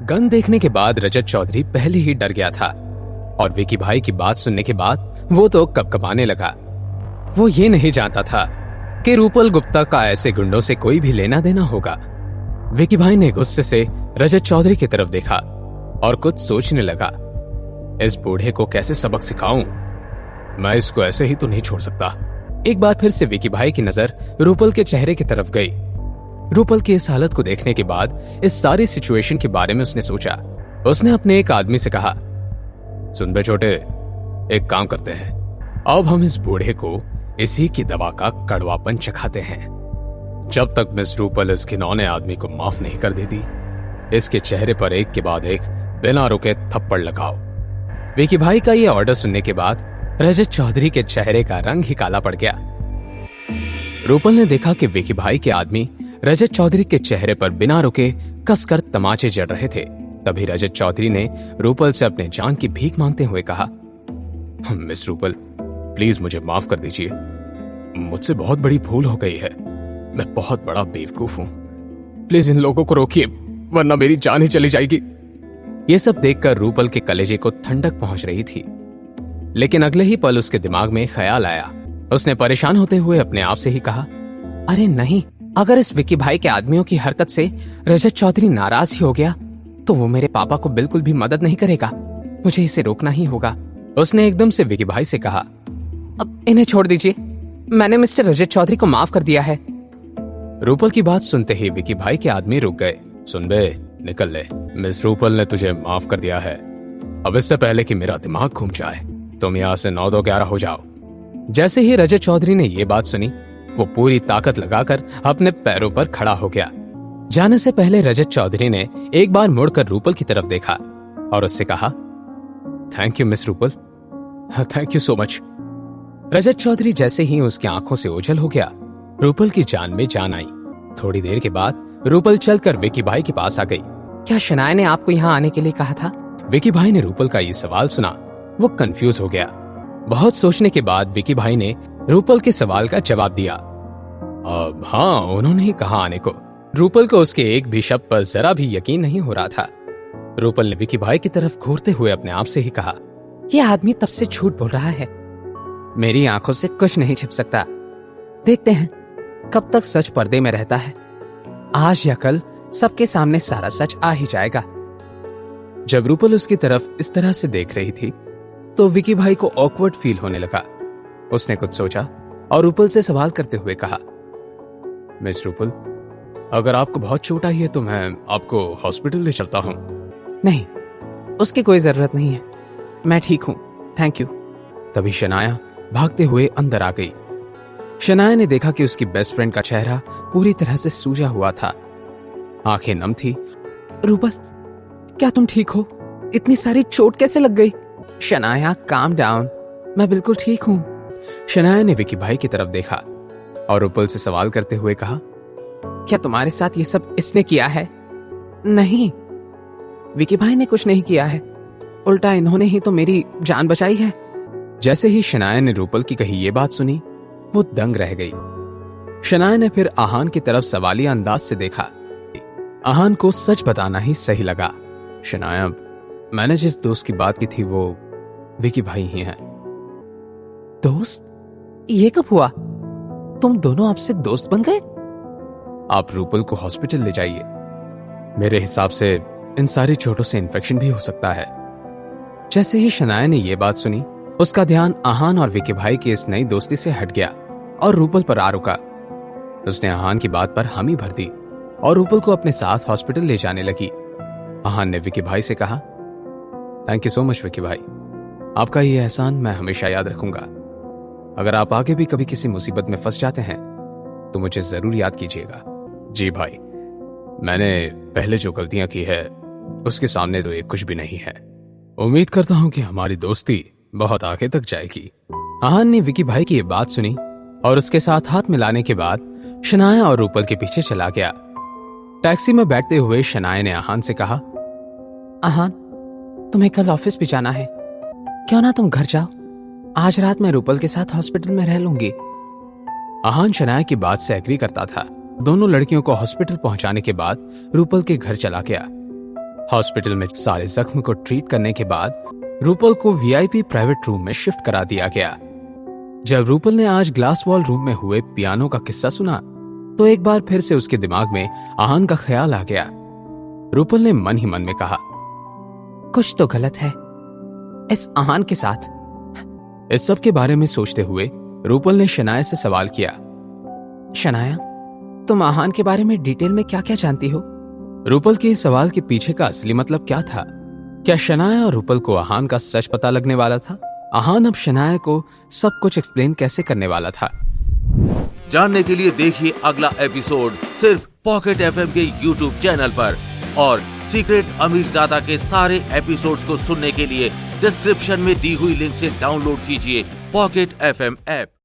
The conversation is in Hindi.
गन देखने के बाद रजत चौधरी पहले ही डर गया था और विकी भाई की बात सुनने के बाद वो तो कपकपाने लगा। वो ये नहीं जानता था कि रूपल गुप्ता का ऐसे गुंडों से कोई भी लेना देना होगा। विकी भाई ने गुस्से से रजत चौधरी की तरफ देखा और कुछ सोचने लगा, इस बूढ़े को कैसे सबक सिखाऊं? मैं इसको ऐसे ही तो नहीं छोड़ सकता। एक बार फिर से विकी भाई की नजर रूपल के चेहरे की तरफ गई। रूपल की इस हालत को देखने के बाद इस सारी सिचुएशन के बारे में उसने सोचा। उसने अपने एक आदमी से कहा, सुन बे छोटे, एक काम करते हैं, अब हम इस बूढ़े को इसी की दवा का कड़वापन चखाते हैं। जब तक मिस रूपल इस घिनौने आदमी को माफ नहीं कर देती, इसके चेहरे पर एक के बाद एक बिना रुके थप्पड़ लगाओ। विकी भाई का यह ऑर्डर सुनने के बाद रजत चौधरी के चेहरे का रंग ही काला पड़ गया। रूपल ने देखा कि विकी भाई के आदमी रजत चौधरी के चेहरे पर बिना रुके कसकर तमाचे जड़ रहे थे। तभी रजत चौधरी ने रूपल से अपने जान की भीख मांगते हुए कहा, मिस रूपल, प्लीज मुझे माफ कर दीजिए। मुझसे बहुत बड़ी भूल हो गई है। मैं बहुत बड़ा बेवकूफ हूं। प्लीज इन लोगों को रोकिए, वरना मेरी जान ही चली जाएगी। ये सब देखकर रूपल के कलेजे को ठंडक पहुंच रही थी, लेकिन अगले ही पल उसके दिमाग में ख्याल आया। उसने परेशान होते हुए अपने आप से ही कहा, अरे नहीं, अगर इस विकी भाई के आदमियों की हरकत से रजत चौधरी नाराज ही हो गया तो वो मेरे पापा को बिल्कुल भी मदद नहीं करेगा। मुझे इसे रोकना ही होगा। उसने एकदम से विकी भाई से कहा, अब इन्हें छोड़ दीजिए, मैंने मिस्टर रजत चौधरी को माफ कर दिया है। रूपल की बात सुनते ही विकी भाई के आदमी रुक गए। सुन बे, निकल ले, मिस रूपल ने तुझे माफ कर दिया है। अब इससे पहले कि मेरा दिमाग घूम जाए, तुम यहाँ से 9-2-11 हो जाओ। जैसे ही रजत चौधरी ने ये बात सुनी, वो पूरी ताकत लगाकर अपने पैरों पर खड़ा हो गया। जाने से पहले रजत चौधरी ने एक बार मुड़कर रूपल की तरफ देखा और उससे कहा, thank you miss Rupal, thank you so much. Rajat Chaudhary जैसे ही उसकी आंखों से ओझल हो गया, रूपल की जान में जान आई। थोड़ी देर के बाद रूपल चलकर विकी भाई के पास आ गई। क्या शनाया ने आपको यहाँ आने के लिए कहा था? विकी भाई ने रूपल का ये सवाल सुना, वो कंफ्यूज हो गया। बहुत सोचने के बाद विकी भाई ने रूपल के सवाल का जवाब दिया, हाँ, उन्होंने ही कहा आने को। रूपल को उसके एक भी शब्द पर जरा भी यकीन नहीं हो रहा था। रूपल ने विकी भाई की तरफ घूरते हुए अपने आप से ही कहा, यह आदमी तब से झूठ बोल रहा है। मेरी आंखों से कुछ नहीं छिप सकता। देखते हैं कब तक सच पर्दे में रहता है। आज या कल सबके सामने सारा सच आ ही जाएगा। जब रूपल उसकी तरफ इस तरह से देख रही थी तो विकी भाई को ऑकवर्ड फील होने लगा। उसने कुछ सोचा और रूपल से सवाल करते हुए कहा, मिस रूपल, अगर आपको बहुत चोट आई है तो मैं आपको हॉस्पिटल ले चलता हूं। नहीं, उसकी कोई जरूरत नहीं है, मैं ठीक हूं, थैंक यू। तभी शनाया भागते हुए अंदर आ गई। शनाया ने देखा कि उसकी बेस्ट फ्रेंड का चेहरा पूरी तरह से सूजा हुआ था, आंखें नम थी। रूपल, क्या तुम ठीक हो? इतनी सारी चोट कैसे लग गई? शनाया, काम डाउन, मैं बिल्कुल ठीक हूं। शनाया ने विकी भाई की तरफ देखा और रूपल से सवाल करते हुए कहा, क्या तुम्हारे साथ ये सब इसने किया है? नहीं, विकी भाई ने कुछ नहीं किया है, उल्टा इन्होंने ही तो मेरी जान बचाई है। जैसे ही शनाया ने रूपल की कही ये बात सुनी, वो दंग रह गई। शनाया ने फिर आहान की तरफ सवालिया अंदाज से देखा। आहान को सच बताना ही सही लगा। शनाया, मैंने जिस दोस्त की बात की थी वो विकी भाई ही हैं। दोस्त? ये कब हुआ? तुम दोनों आपसे दोस्त बन गए? आप रूपल को हॉस्पिटल ले जाइए। मेरे हिसाब से इन सारी चोटों से इन्फेक्शन भी हो सकता है। जैसे ही शनाया ने यह बात सुनी, उसका ध्यान आहान और विकी भाई की इस नई दोस्ती से हट गया और रूपल पर आ रुका। उसने आहान की बात पर हामी भर दी और रूपल को अपने साथ हॉस्पिटल ले जाने लगी। आहान ने विकी भाई से कहा, thank you so much Vicky भाई, आपका ये एहसान मैं हमेशा याद रखूंगा। अगर आप आगे भी कभी किसी मुसीबत में फंस जाते हैं तो मुझे जरूर याद कीजिएगा। जी भाई, मैंने पहले जो गलतियां की है उसके सामने तो ये कुछ भी नहीं है। उम्मीद करता हूं कि हमारी दोस्ती बहुत आगे तक जाएगी। आहान ने विकी भाई की ये बात सुनी और उसके साथ हाथ मिलाने के बाद शनाया और रूपल के पीछे चला गया। टैक्सी में बैठते हुए शनाया ने आहान से कहा, आहान, तुम्हें कल ऑफिस भी जाना है, क्यों ना तुम घर जाओ? आज रात मैं रूपल के साथ हॉस्पिटल में रह लूंगी। आहान शनाया की बात से एग्री करता था। दोनों लड़कियों को हॉस्पिटल पहुंचाने के बाद रूपल के घर चला गया। हॉस्पिटल में सारे जख्म को ट्रीट करने के बाद रूपल को वीआईपी प्राइवेट रूम में शिफ्ट करा दिया गया। जब रूपल ने आज ग्लास वॉल रूम में हुए पियानो का किस्सा सुना तो एक बार फिर से उसके दिमाग में आहान का ख्याल आ गया। रूपल ने मन ही मन में कहा, कुछ तो गलत है इस आहान के साथ। इस सब के बारे में सोचते हुए रूपल ने शनाया से सवाल किया, शनाया, तुम आहान के बारे में डिटेल में क्या क्या जानती हो? रूपल के इस सवाल के पीछे का असली मतलब क्या था? क्या शनाया और रूपल को आहान का सच पता लगने वाला था? आहान अब शनाया को सब कुछ एक्सप्लेन कैसे करने वाला था? जानने के लिए देखिए अगला एपिसोड सिर्फ पॉकेट एफएम के यूट्यूब चैनल पर, और सीक्रेट अमीरजादा के सारे एपिसोड्स को सुनने के लिए डिस्क्रिप्शन में दी हुई लिंक से डाउनलोड कीजिए पॉकेट एफएम ऐप।